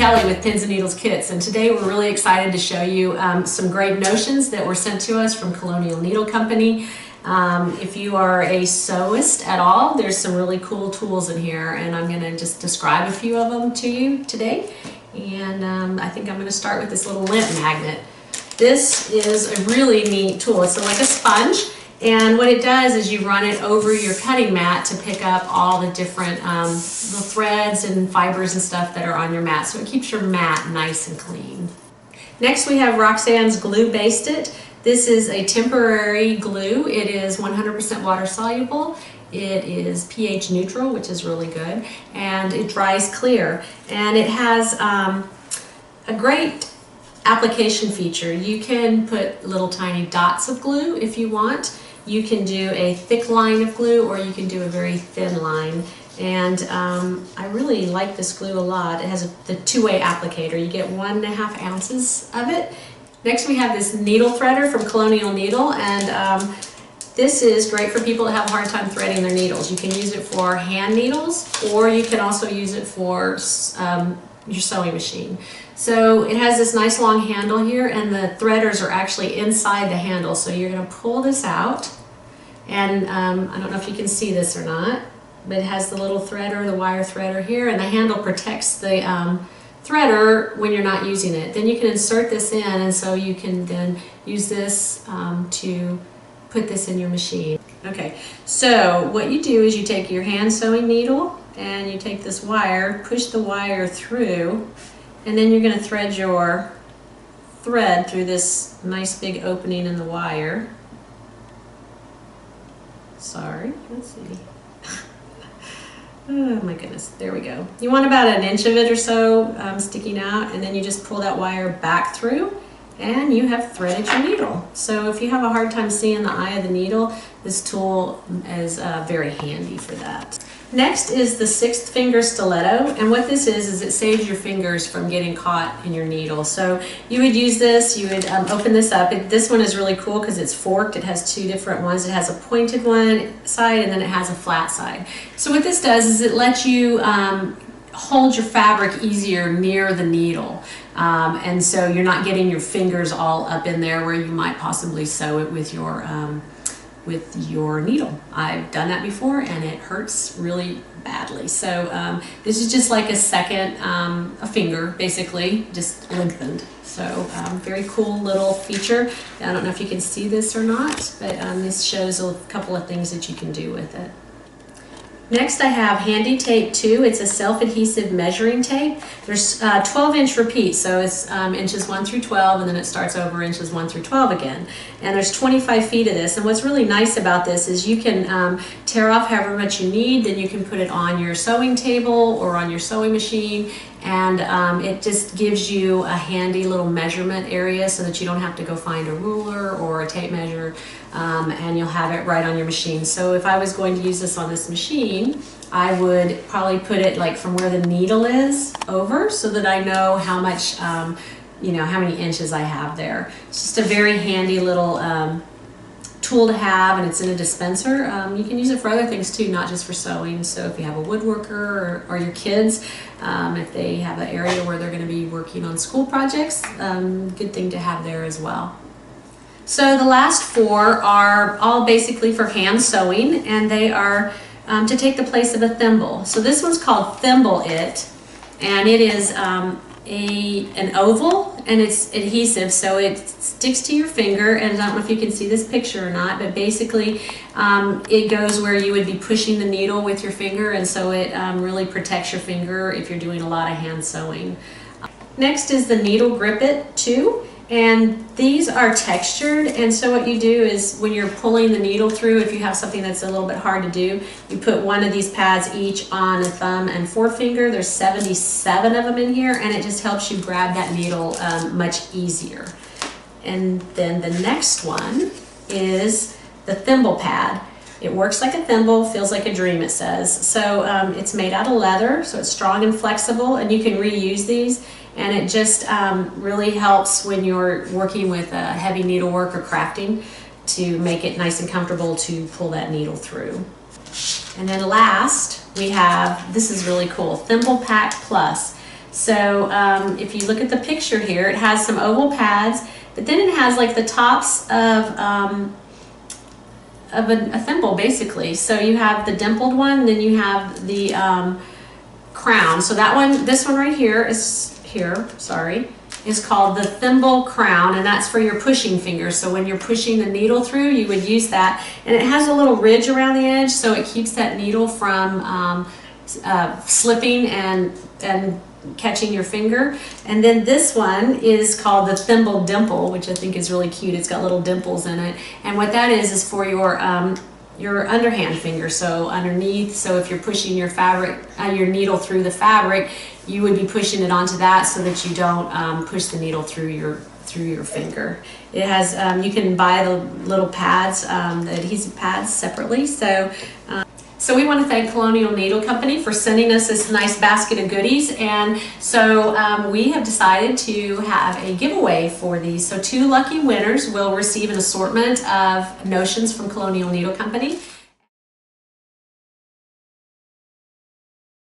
Kellie with Pins and Needles Kits, and today we're really excited to show you some great notions that were sent to us from Colonial Needle Company. If you are a sewist at all, there's some really cool tools in here, and I'm going to just describe a few of them to you today. And I think I'm going to start with this little lint magnet. This is a really neat tool. It's like a sponge, and what it does is you run it over your cutting mat to pick up all the different the threads and fibers and stuff that are on your mat, so it keeps your mat nice and clean. Next we have Roxanne's Glue Based It. This is a temporary glue. It is 100% water soluble. It is pH neutral, which is really good, and it dries clear. And it has a great application feature. You can put little tiny dots of glue if you want. You can do a thick line of glue, or you can do a very thin line. And I really like this glue a lot. It has the two-way applicator. You get 1.5 ounces of it. Next we have this needle threader from Colonial Needle, and this is great for people that have a hard time threading their needles. You can use it for hand needles, or you can also use it for your sewing machine. So it has this nice long handle here, and the threaders are actually inside the handle. So you're going to pull this out, and I don't know if you can see this or not, but it has the little threader, the wire threader here, and the handle protects the threader when you're not using it. Then you can insert this in, and so you can then use this to put this in your machine. Okay, so what you do is you take your hand sewing needle and you take this wire, push the wire through, and then you're going to thread your thread through this nice big opening in the wire. Sorry, let's see. Oh my goodness, there we go. You want about 1 inch of it or so sticking out, and then you just pull that wire back through, and you have threaded your needle. So if you have a hard time seeing the eye of the needle, this tool is very handy for that. Next is the 6th finger stiletto, and what this is it saves your fingers from getting caught in your needle. So you would use this, you would open this up. This one is really cool because it's forked. It has 2 different ones. It has a pointed one side, and then it has a flat side. So what this does is it lets you hold your fabric easier near the needle. And so you're not getting your fingers all up in there where you might possibly sew it with your needle. I've done that before, and it hurts really badly. So this is just like a second a finger, basically, just lengthened. So very cool little feature. I don't know if you can see this or not, but this shows a couple of things that you can do with it. Next I have Handy Tape 2. It's a self-adhesive measuring tape. There's 12-inch repeats, so it's inches 1 through 12, and then it starts over inches 1 through 12 again. And there's 25 feet of this, and what's really nice about this is you can tear off however much you need, then you can put it on your sewing table or on your sewing machine, and it just gives you a handy little measurement area so that you don't have to go find a ruler or a tape measure, and you'll have it right on your machine. So if I was going to use this on this machine, I would probably put it like from where the needle is over, so that I know how much, you know, how many inches I have there. It's just a very handy little tool to have, and it's in a dispenser. You can use it for other things too, not just for sewing. So if you have a woodworker, or your kids, if they have an area where they're going to be working on school projects, good thing to have there as well. So the last 4 are all basically for hand sewing, and they are to take the place of a thimble. So this one's called Thimble It, and it is an oval, and it's adhesive, so it sticks to your finger. And I don't know if you can see this picture or not, but basically it goes where you would be pushing the needle with your finger, and so it really protects your finger if you're doing a lot of hand sewing. Next is the Needle Grip It 2. And these are textured, and so what you do is when you're pulling the needle through, if you have something that's a little bit hard to do, you put one of these pads each on a thumb and forefinger. There's 77 of them in here, and it just helps you grab that needle much easier. And then the next one is the thimble pad. It works like a thimble, feels like a dream, it says. So it's made out of leather, so it's strong and flexible, and you can reuse these. And it just really helps when you're working with heavy needlework or crafting to make it nice and comfortable to pull that needle through. And then last, we have, this is really cool, Thimble Pack Plus. So if you look at the picture here, it has some oval pads, but then it has like the tops of a thimble basically. So you have the dimpled one, and then you have the crown. So that one, this one right here is called the thimble crown, and that's for your pushing finger. So when you're pushing the needle through, you would use that, and it has a little ridge around the edge, so it keeps that needle from slipping and catching your finger. And then this one is called the thimble dimple, which I think is really cute. It's got little dimples in it, and what that is for your underhand finger, so underneath. So if you're pushing your fabric, your needle through the fabric, you would be pushing it onto that so that you don't push the needle through your finger. It has you can buy the little pads, the adhesive pads separately. So we want to thank Colonial Needle Company for sending us this nice basket of goodies, and so we have decided to have a giveaway for these. So 2 lucky winners will receive an assortment of notions from Colonial Needle Company.